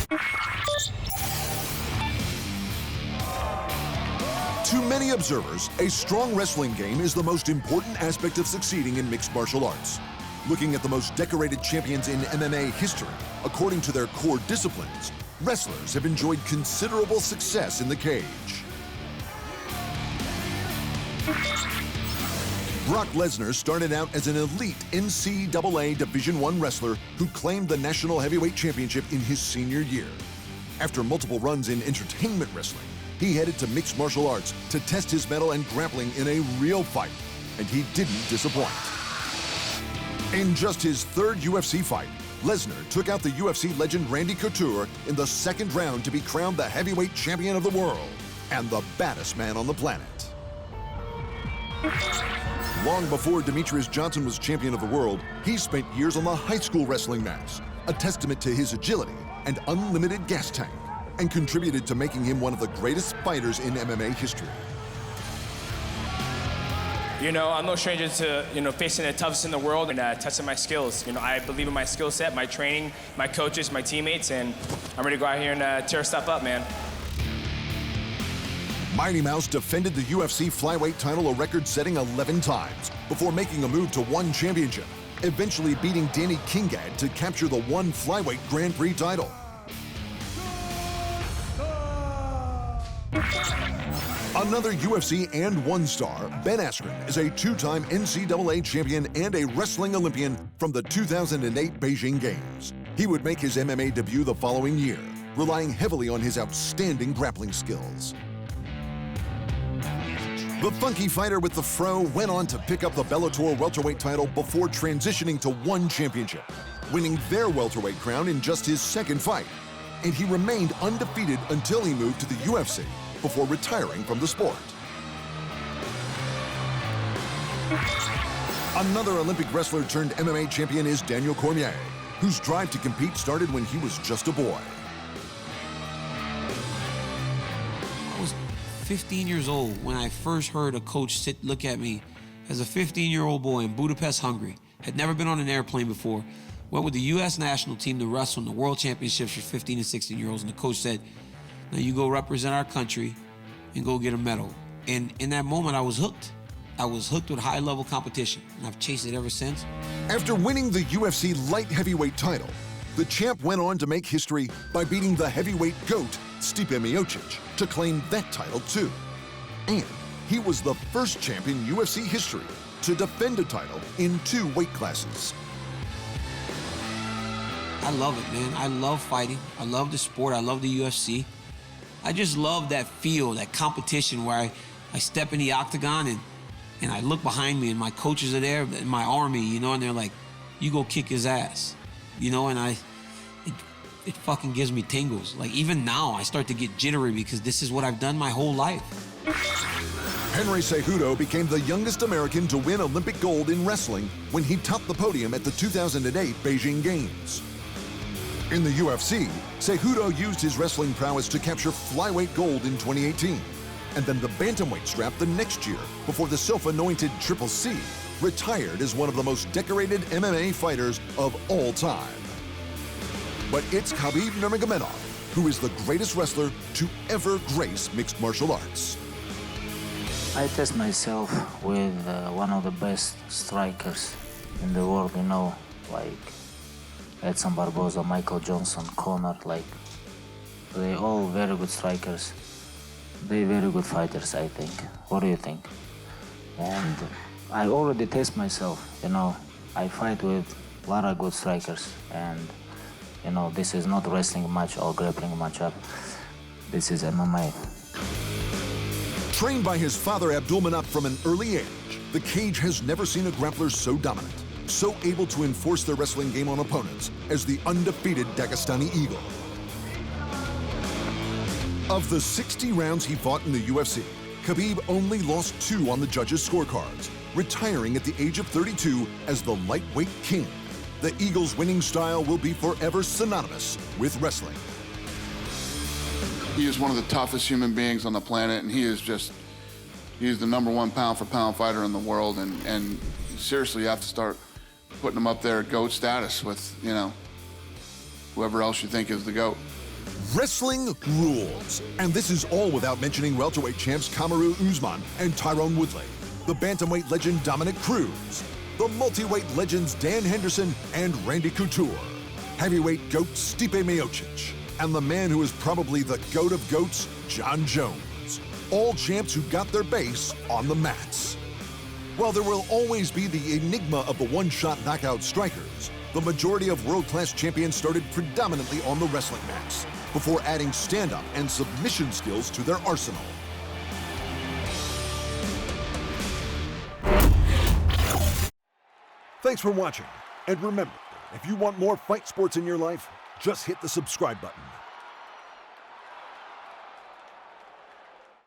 To many observers, a strong wrestling game is the most important aspect of succeeding in mixed martial arts. Looking at the most decorated champions in MMA history, according to their core disciplines, wrestlers have enjoyed considerable success in the cage. Brock Lesnar started out as an elite NCAA Division I wrestler who claimed the National Heavyweight Championship in his senior year. After multiple runs in entertainment wrestling, he headed to mixed martial arts to test his mettle and grappling in a real fight, and he didn't disappoint. In just his third UFC fight, Lesnar took out the UFC legend Randy Couture in the second round to be crowned the heavyweight champion of the world and the baddest man on the planet. Long before Demetrius Johnson was champion of the world, he spent years on the high school wrestling mats, a testament to his agility and unlimited gas tank, and contributed to making him one of the greatest fighters in MMA history. You know, I'm no stranger to, facing the toughest in the world and testing my skills. I believe in my skill set, my training, my coaches, my teammates, and I'm ready to go out here and tear stuff up, man. Mighty Mouse defended the UFC flyweight title a record-setting 11 times before making a move to one championship, eventually beating Danny Kingad to capture the one flyweight Grand Prix title. Another UFC and one star, Ben Askren, is a two-time NCAA champion and a wrestling Olympian from the 2008 Beijing Games. He would make his MMA debut the following year, relying heavily on his outstanding grappling skills. The funky fighter with the fro went on to pick up the Bellator welterweight title before transitioning to one championship, winning their welterweight crown in just his second fight. And he remained undefeated until he moved to the UFC before retiring from the sport. Another Olympic wrestler turned MMA champion is Daniel Cormier, whose drive to compete started when he was just a boy. I was 15 years old when I first heard a coach look at me as a 15-year-old boy in Budapest, Hungary. Had never been on an airplane before. Went with the U.S. national team to wrestle in the World Championships for 15 and 16-year-olds, and the coach said, now you go represent our country and go get a medal. And in that moment, I was hooked. I was hooked with high-level competition, and I've chased it ever since. After winning the UFC light heavyweight title, the champ went on to make history by beating the heavyweight GOAT, Stipe Miocic, to claim that title too. And he was the first champ in UFC history to defend a title in two weight classes. I love it, man. I love fighting. I love the sport. I love the UFC. I just love that feel, that competition where I step in the octagon and I look behind me and my coaches are there, in my army, and they're like, you go kick his ass, and it fucking gives me tingles. Like even now, I start to get jittery because this is what I've done my whole life. Henry Cejudo became the youngest American to win Olympic gold in wrestling when he topped the podium at the 2008 Beijing Games. In the UFC, Cejudo used his wrestling prowess to capture flyweight gold in 2018, and then the bantamweight strap the next year before the self-anointed Triple C retired as one of the most decorated MMA fighters of all time. But it's Khabib Nurmagomedov who is the greatest wrestler to ever grace mixed martial arts. I test myself with one of the best strikers in the world, like Edson Barboza, Michael Johnson, Conor, they're all very good strikers. They're very good fighters, I think. What do you think? And I already test myself, I fight with a lot of good strikers, and this is not wrestling match or grappling matchup. This is MMA. Trained by his father Abdulmanap from an early age, the cage has never seen a grappler so dominant, so able to enforce their wrestling game on opponents as the undefeated Dagestani Eagle. Of the 60 rounds he fought in the UFC, Khabib only lost 2 on the judges' scorecards, retiring at the age of 32 as the lightweight king. The Eagle's winning style will be forever synonymous with wrestling. He is one of the toughest human beings on the planet, and he's the #1 pound-for-pound fighter in the world, and seriously, you have to start putting him up there at GOAT status with, whoever else you think is the GOAT. Wrestling rules. And this is all without mentioning welterweight champs Kamaru Usman and Tyrone Woodley, the bantamweight legend Dominic Cruz, the multi-weight legends Dan Henderson and Randy Couture, heavyweight goat Stipe Miocic, and the man who is probably the goat of goats, John Jones. All champs who got their base on the mats. While there will always be the enigma of the one-shot knockout strikers, the majority of world-class champions started predominantly on the wrestling mats, before adding stand-up and submission skills to their arsenal. Thanks for watching. And remember, if you want more fight sports in your life, just hit the subscribe button.